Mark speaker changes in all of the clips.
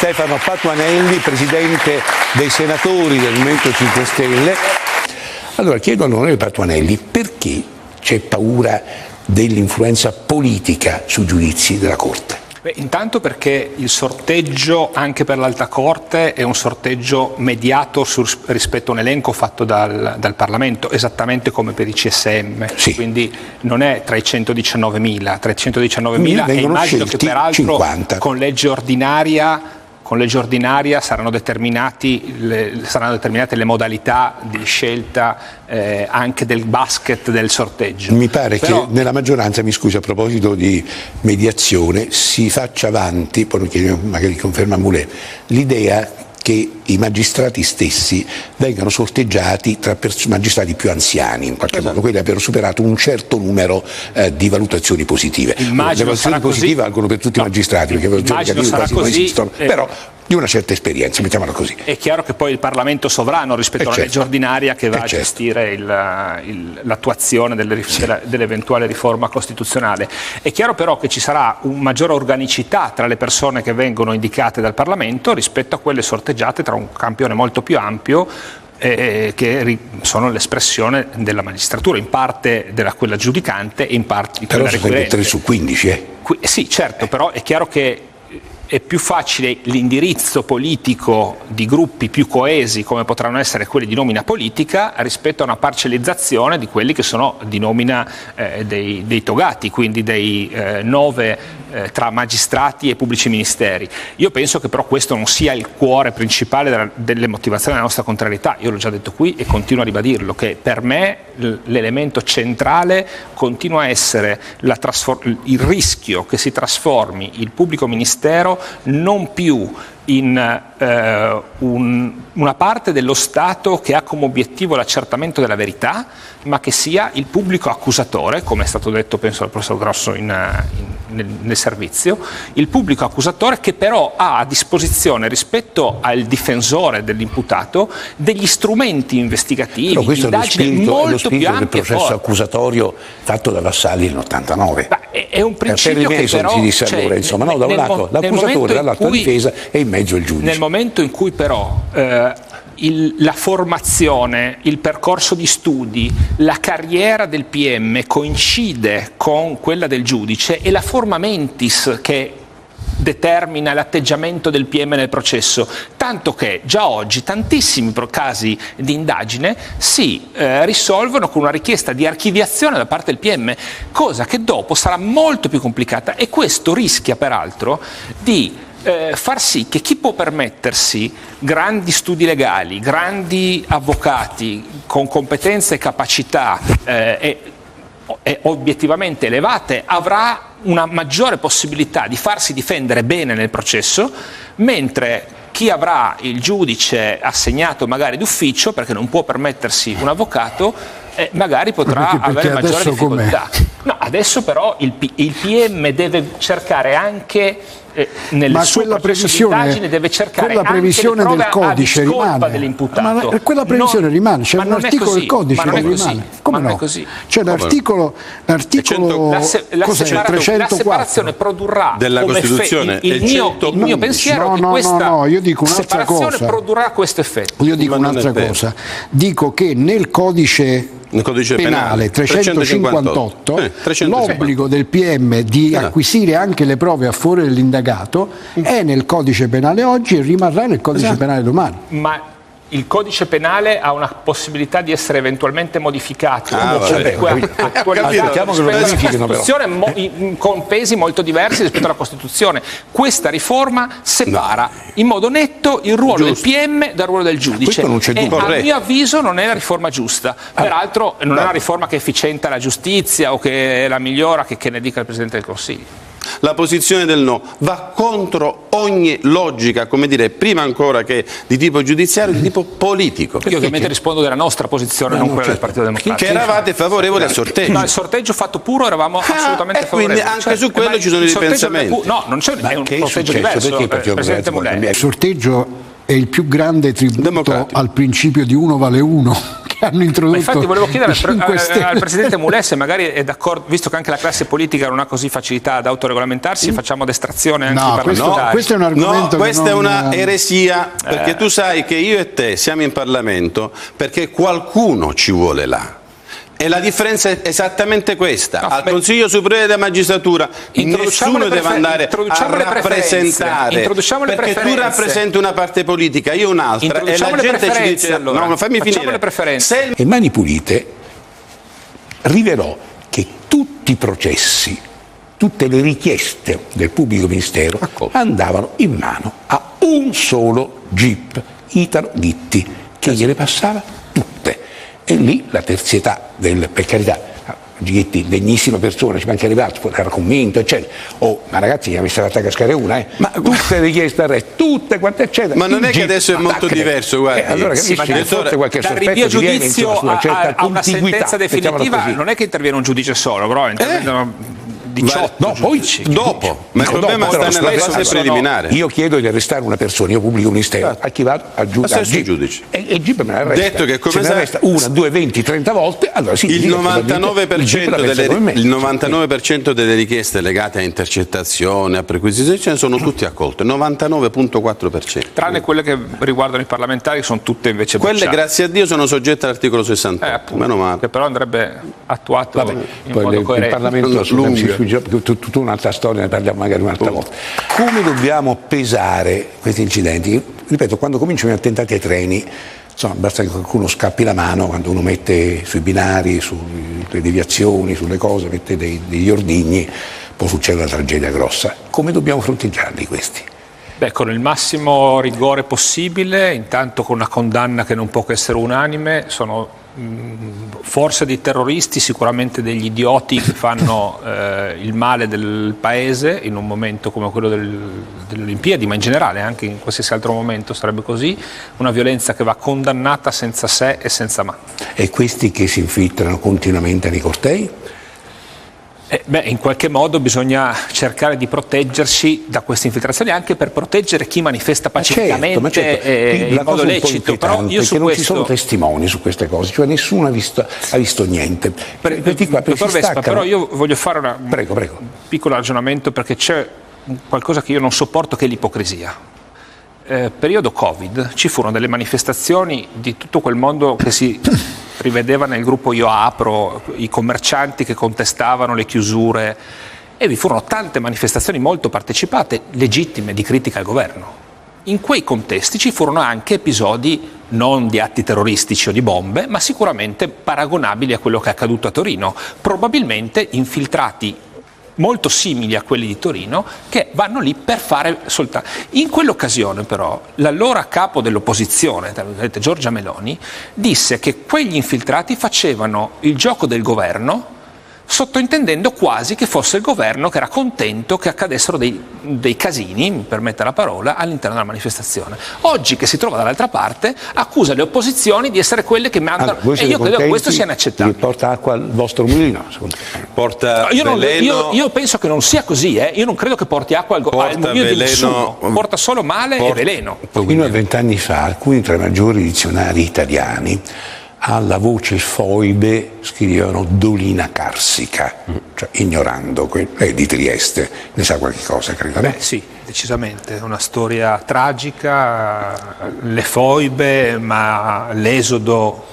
Speaker 1: Stefano Patuanelli, presidente dei senatori del Movimento 5 Stelle. Allora chiedo all'onorevole Patuanelli perché c'è paura dell'influenza politica sui giudizi della Corte.
Speaker 2: Beh, intanto perché il sorteggio anche per l'Alta Corte è un sorteggio mediato rispetto a un elenco fatto dal Parlamento, esattamente come per i CSM,
Speaker 1: sì.
Speaker 2: Quindi non è tra i 119.000, tra i 119.000 e immagino che peraltro
Speaker 1: 50.
Speaker 2: Con legge ordinaria saranno determinate le modalità di scelta anche del basket del sorteggio.
Speaker 1: Mi pare che nella maggioranza, mi scusi, a proposito di mediazione, si faccia avanti, poi magari conferma Mulè, l'idea che i magistrati stessi vengano sorteggiati tra magistrati più anziani, in qualche modo, quelli abbiano superato un certo numero di valutazioni positive. Le valutazioni positive valgono per tutti i magistrati, perché valutazioni quasi non esistono, però di una certa esperienza, mettiamola così.
Speaker 2: È chiaro che poi il Parlamento sovrano rispetto alla legge ordinaria che va a gestire l'attuazione dell'eventuale riforma costituzionale. È chiaro però che ci sarà una maggiore organicità tra le persone che vengono indicate dal Parlamento rispetto a quelle sorteggiate tra un campione molto più ampio che sono l'espressione della magistratura, in parte della quella giudicante e in parte
Speaker 1: però
Speaker 2: quella requirente.
Speaker 1: 3 su 15,
Speaker 2: Sì, certo, però è chiaro che è più facile l'indirizzo politico di gruppi più coesi come potranno essere quelli di nomina politica rispetto a una parcellizzazione di quelli che sono di nomina dei togati, quindi dei 9 tra magistrati e pubblici ministeri. Io penso che però questo non sia il cuore principale delle motivazioni della nostra contrarietà. Io l'ho già detto qui e continuo a ribadirlo, che per me l'elemento centrale continua a essere il rischio che si trasformi il pubblico ministero non più in una parte dello Stato che ha come obiettivo l'accertamento della verità, ma che sia il pubblico accusatore, come è stato detto penso dal professor Grosso nel servizio, il pubblico accusatore che però ha a disposizione rispetto al difensore dell'imputato degli strumenti investigativi,
Speaker 1: però questo
Speaker 2: di indagine molto più ampi
Speaker 1: del processo accusatorio fatto da Vassalli nell'89.
Speaker 2: È un principio che però
Speaker 1: si disse allora, insomma, no, da un lato l'accusatore, dall'altro la difesa e in mezzo il giudice.
Speaker 2: Nel momento in cui però la formazione, il percorso di studi, la carriera del PM coincide con quella del giudice e la forma mentis che determina l'atteggiamento del PM nel processo, tanto che già oggi tantissimi casi di indagine si risolvono con una richiesta di archiviazione da parte del PM, cosa che dopo sarà molto più complicata e questo rischia peraltro di far sì che chi può permettersi grandi studi legali, grandi avvocati con competenze e capacità e obiettivamente elevate avrà una maggiore possibilità di farsi difendere bene nel processo, mentre chi avrà il giudice assegnato magari d'ufficio perché non può permettersi un avvocato magari potrà avere maggiore difficoltà. No, adesso però il PM deve cercare anche nel suo processo di indagine deve cercare
Speaker 3: quella previsione
Speaker 2: anche le
Speaker 3: del codice rimane
Speaker 2: dell'imputato.
Speaker 3: Ma quella previsione rimane, c'è un articolo del codice che rimane. Come no? C'è l'articolo
Speaker 2: la separazione produrrà
Speaker 4: della Costituzione.
Speaker 2: Il mio pensiero è che questa
Speaker 3: io dico un'altra
Speaker 2: separazione
Speaker 3: cosa.
Speaker 2: Produrrà questo effetto.
Speaker 3: Io dico un'altra cosa. Dico che nel codice penale 358 l'obbligo del PM di acquisire anche le prove a favore dell'indagato è nel codice penale oggi e rimarrà nel codice penale domani.
Speaker 2: Ma il codice penale ha una possibilità di essere eventualmente modificato con pesi molto diversi rispetto alla Costituzione. Questa riforma separa in modo netto il ruolo del PM dal ruolo del giudice e a mio avviso non è la riforma giusta. Peraltro non è una riforma che efficienta la giustizia o che la migliora, che ne dica il Presidente del Consiglio.
Speaker 4: La posizione del no va contro ogni logica, come dire, prima ancora che di tipo giudiziario, di tipo politico.
Speaker 2: Io ovviamente rispondo della nostra posizione, non quella del Partito Democratico.
Speaker 4: Che eravate favorevoli al sorteggio.
Speaker 2: No, il sorteggio fatto puro eravamo assolutamente favorevoli.
Speaker 4: Quindi anche su quello ci sono dei ripensamenti.
Speaker 2: No, non c'è un sorteggio diverso, Presidente Mulè.
Speaker 3: Il sorteggio è il più grande tributo al principio di uno vale uno hanno introdotto.
Speaker 2: Ma infatti volevo chiedere al
Speaker 3: Presidente
Speaker 2: Mulè se magari è d'accordo, visto che anche la classe politica non ha così facilità ad autoregolamentarsi, facciamo destrazione anche ai parlamentari.
Speaker 3: Questo è un argomento
Speaker 4: questa è una eresia, perché tu sai che io e te siamo in Parlamento perché qualcuno ci vuole là. E la differenza è esattamente questa. Al Consiglio Superiore della Magistratura nessuno deve andare a rappresentare, perché tu rappresenti una parte politica, io un'altra, e la gente ci dice allora, no, fammi finire.
Speaker 1: E Mani Pulite rivelò che tutti i processi, tutte le richieste del pubblico ministero andavano in mano a un solo GIP, Italo Gitti, che gliele passava tutte. E lì la terzietà per carità, Gitti, degnissima persona, ci mancherebbe altro, era convinto, eccetera. Ma ragazzi, ne avesse fatta cascare una, ma tutte le richieste arresto, tutte quante eccetera.
Speaker 4: Ma non è che adesso è molto diverso, guarda.
Speaker 1: Allora capisci che forse qualche
Speaker 2: dal rinvio a giudizio a una sentenza definitiva non è che interviene un giudice solo, però intervengono 18
Speaker 4: no, poi dopo, ma il problema sta nella fase preliminare.
Speaker 1: Io chiedo di arrestare una persona, io pubblico ministero, a chi vado? Al giudice. E il GIP me la arresta.
Speaker 4: Detto che come
Speaker 1: se me la arresta 1, 2, 20, 30 volte, allora sì.
Speaker 4: Il 99% delle richieste legate a intercettazione, a perquisizione sono tutte accolte, 99,4%.
Speaker 2: Tranne quelle che riguardano i parlamentari, che sono tutte invece bocciate.
Speaker 4: Quelle, grazie a Dio, sono soggette all'articolo 68. Meno male.
Speaker 2: Che però andrebbe attuato in modo coerente.
Speaker 1: Il Parlamento tutta un'altra storia, ne parliamo magari un'altra volta. Come dobbiamo pesare questi incidenti? Ripeto, quando cominciano gli attentati ai treni, insomma, basta che qualcuno scappi la mano, quando uno mette sui binari, sulle deviazioni, sulle cose, mette degli ordigni, può succedere una tragedia grossa. Come dobbiamo fronteggiarli questi?
Speaker 2: Beh, con il massimo rigore possibile, intanto con una condanna che non può che essere unanime. Sono forse dei terroristi, sicuramente degli idioti che fanno il male del paese in un momento come quello delle Olimpiadi, ma in generale anche in qualsiasi altro momento sarebbe così, una violenza che va condannata senza se e senza ma.
Speaker 1: E questi che si infiltrano continuamente nei cortei?
Speaker 2: In qualche modo bisogna cercare di proteggersi da queste infiltrazioni, anche per proteggere chi manifesta pacificamente in modo lecito. Però io su
Speaker 1: non ci sono testimoni su queste cose, cioè nessuno ha visto niente.
Speaker 2: Dottor Vespa, però io voglio fare un
Speaker 1: Prego.
Speaker 2: piccolo ragionamento, perché c'è qualcosa che io non sopporto, che è l'ipocrisia. Periodo Covid ci furono delle manifestazioni di tutto quel mondo che si rivedeva nel gruppo Io Apro, i commercianti che contestavano le chiusure, e vi furono tante manifestazioni molto partecipate, legittime, di critica al governo. In quei contesti ci furono anche episodi non di atti terroristici o di bombe, ma sicuramente paragonabili a quello che è accaduto a Torino, probabilmente infiltrati molto simili a quelli di Torino, che vanno lì per fare soltanto. In quell'occasione però l'allora capo dell'opposizione, Giorgia Meloni, disse che quegli infiltrati facevano il gioco del governo, sottointendendo quasi che fosse il governo che era contento che accadessero dei casini, mi permetta la parola, all'interno della manifestazione. Oggi, che si trova dall'altra parte, accusa le opposizioni di essere quelle che mandano, e io credo che questo sia inaccettabile.
Speaker 1: Porta acqua al vostro mulino?
Speaker 4: Porta
Speaker 2: io penso che non sia così, io non credo che porti acqua al mulino di nessuno, porta solo male e veleno.
Speaker 1: Fino a 20 anni fa alcuni tra i maggiori dizionari italiani alla voce foibe scrivevano Dolina Carsica, cioè ignorando di Trieste. Ne sa qualche cosa, credo?
Speaker 2: Sì, decisamente, è una storia tragica, le foibe, ma l'esodo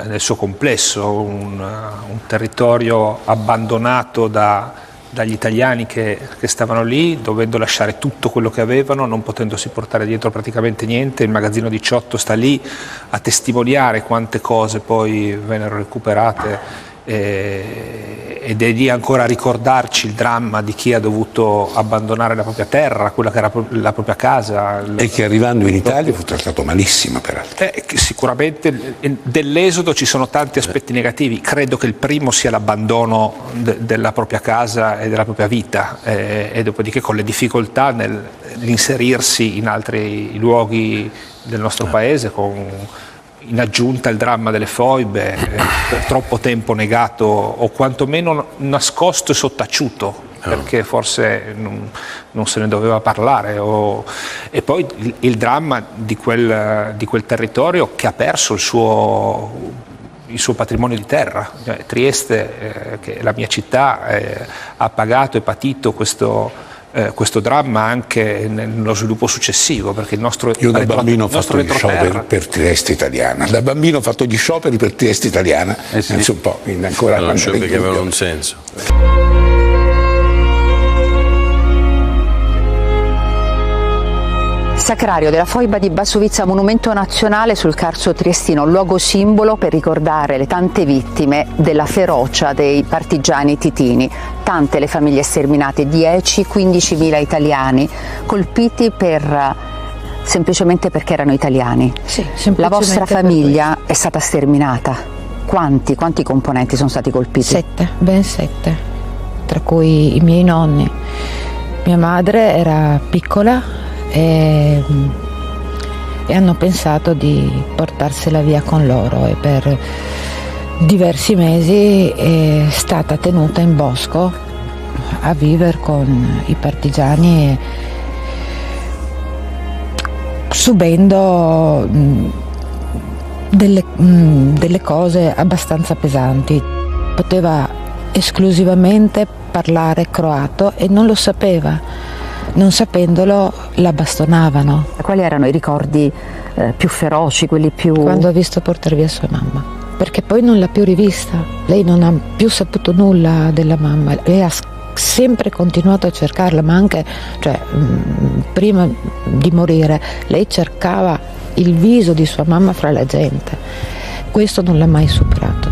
Speaker 2: nel suo complesso, un territorio abbandonato dagli italiani che stavano lì, dovendo lasciare tutto quello che avevano, non potendosi portare dietro praticamente niente. Il magazzino 18 sta lì a testimoniare quante cose poi vennero recuperate, ed è lì ancora a ricordarci il dramma di chi ha dovuto abbandonare la propria terra, quella che era la propria casa.
Speaker 1: E che arrivando in Italia fu trattato malissimo, peraltro.
Speaker 2: Sicuramente dell'esodo ci sono tanti aspetti negativi. Credo che il primo sia l'abbandono della propria casa e della propria vita, e dopodiché con le difficoltà nell'inserirsi in altri luoghi del nostro paese, in aggiunta il dramma delle foibe, per troppo tempo negato o quantomeno nascosto e sottaciuto perché forse non se ne doveva parlare, e poi il dramma di quel territorio che ha perso il suo patrimonio di terra. Trieste, che è la mia città, ha pagato e patito questo dramma anche nello sviluppo successivo, perché il nostro
Speaker 1: io da bambino ho fatto gli scioperi per Trieste italiana, da bambino ho fatto gli scioperi per Trieste italiana, penso un po', quindi ancora
Speaker 4: non so perché avevano un senso.
Speaker 5: Sacrario della foiba di Basovizza, monumento nazionale sul Carso triestino, luogo simbolo per ricordare le tante vittime della ferocia dei partigiani titini. Tante le famiglie sterminate, 10-15.000 italiani colpiti semplicemente perché erano italiani.
Speaker 6: Sì,
Speaker 5: la vostra famiglia è stata sterminata. Quanti componenti sono stati colpiti?
Speaker 6: Ben 7, tra cui i miei nonni. Mia madre era piccola e hanno pensato di portarsela via con loro, e per diversi mesi è stata tenuta in bosco a vivere con i partigiani, subendo delle cose abbastanza pesanti. Poteva esclusivamente parlare croato e non lo sapeva. Non sapendolo la bastonavano.
Speaker 5: Quali erano i ricordi più feroci, quelli più...
Speaker 6: Quando ha visto portare via sua mamma, perché poi non l'ha più rivista. Lei non ha più saputo nulla della mamma, lei ha sempre continuato a cercarla, ma anche prima di morire lei cercava il viso di sua mamma fra la gente. Questo non l'ha mai superato.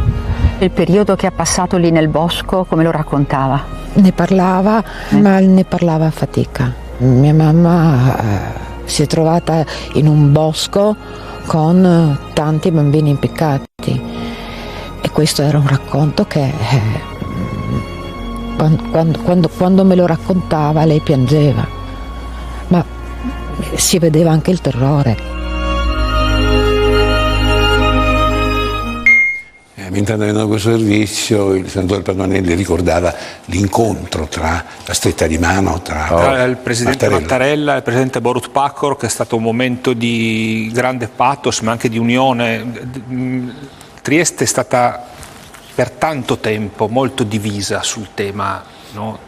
Speaker 5: Il periodo che ha passato lì nel bosco, come lo raccontava?
Speaker 6: Ne parlava, ma ne parlava a fatica. Mia mamma si è trovata in un bosco con tanti bambini impiccati, e questo era un racconto che quando me lo raccontava lei piangeva, ma si vedeva anche il terrore.
Speaker 1: Mentre andava in questo servizio, il senatore Patuanelli ricordava l'incontro tra la stretta di mano tra
Speaker 2: il presidente Mattarella e il presidente Borut Pahor, che è stato un momento di grande pathos ma anche di unione. Trieste è stata per tanto tempo molto divisa sul tema, no?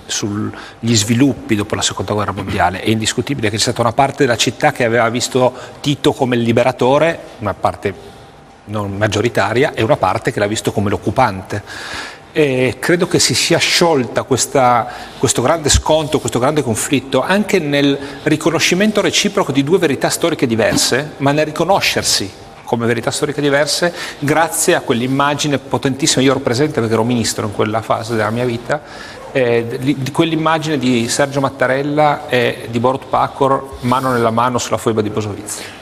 Speaker 2: Sugli sviluppi dopo la seconda guerra mondiale. È indiscutibile che c'è stata una parte della città che aveva visto Tito come il liberatore, una parte non maggioritaria, e una parte che l'ha visto come l'occupante. E credo che si sia sciolta questo grande scontro, questo grande conflitto, anche nel riconoscimento reciproco di due verità storiche diverse, ma nel riconoscersi come verità storiche diverse grazie a quell'immagine potentissima. Io ero presente perché ero ministro in quella fase della mia vita, di quell'immagine di Sergio Mattarella e di Borut Pahor mano nella mano sulla foiba di Basovizza.